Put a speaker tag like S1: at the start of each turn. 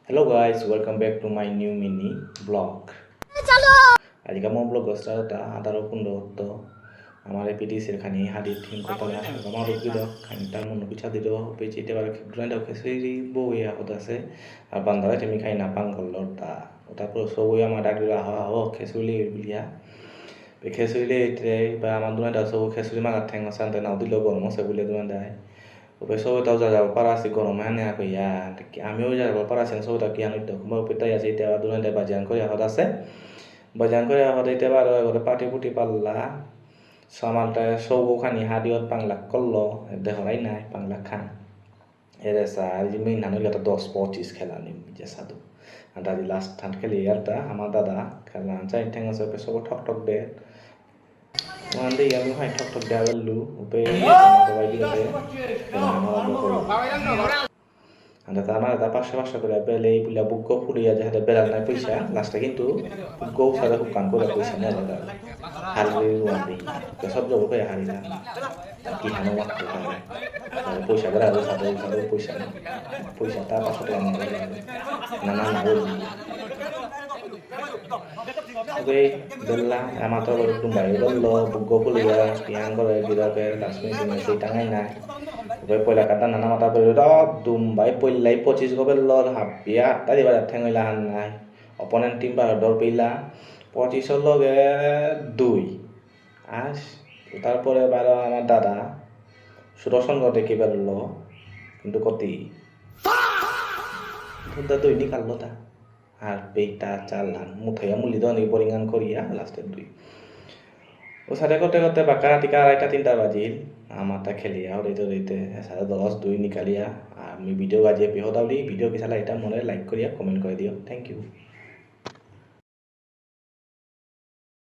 S1: Hello guys, welcome back to my new mini vlog. আজকে আমার blog স্টারটা আদার কুন্ড আমার পিটিসির খানি হাদি থিম কতলা আমার রুগী দক খানি তার মন পিছা দিল পেছি তেবার গ্রাইন্ড অফ খেসরি বই আহত আছে আর বান্দারা তুমি খাই না পাঙ্গল লড়তা তারপর সবই আমার ডাক দিলা হওয়া হো খেসুলি বিলিয়া বে খেসুলি এতে বা আমার দুনা দা সব খেসুলি মাগা ঠ্যাং সানতে নাও দিল গরম আছে বলে দুনা দাই ওবে সবাই তাও যা যাবো পারা আছে গরম হ্যাঁ না কইয়া আমিও যাবো পারা আছেন সবাই তা কি আনি তো কুমা পেতাই আছে এটা দুনা দা বাজান করে আহত আছে বাজান করে আহত এটা বার ওরে পাটি পুটি পাল্লা সামালটা সবও খানি হাদিয়ত পাংলাক করলো দেহরাই নাই পাংলাক খান এর আর জিমি নানুর একটা 10-25 খেলা নিম যে সাধু আর দাদি লাস্ট ঠান্ড খেলি একটা আমার দাদা খেলা চাই ঠেং আছে সব ঠক ঠক দে ওখান থেকে আমি হয় ঠক ঠক দেওয়া গেলু উপে সবাই দিলে ada tanah ada pasca করে বেলে বুলা বুক ফুড়িয়া যাতে বেলাল নাই পয়সা লাস্টে কিন্তু গো সাদা হুকান করে পয়সা না দাদা হারবে ওয়ান্দি তো সব জব করে হারিলা কি হানো ওয়াক্ত করে পয়সা গরা আছে সাদা সাদা পয়সা পয়সা তা 500 টাকা না না না oke bella amato tumbai lo bugo fulia yang gore gira ke lasmi sini sei tangai na oke poila kata nana mata pere tumbai poilai 25 gobe lo hapia tadi bar thengila han nai opponent team bar dor peila 25 লগে 2 আস তারপরে বার আমার দাদা সুদর্শন গতে কি বেরলো কিন্তু কতি দাদা তো ইনি কাললো তা আর বেটা চালান মুথাইয়া মুলি দনি বোরিংআন করিয়া লাস্টের 2 ও সাথে করতে করতে বাকা টিকা 2:30 বাজিল আমারটা খেলিয়া হইতে হইতে 10:30 নিকালিয়া আমি ভিডিও গাজিয়ে বিহদাউলি ভিডিও কি চালা এটা মনে লাইক করিয়া কমেন্ট করে দিও থ্যাংক ইউ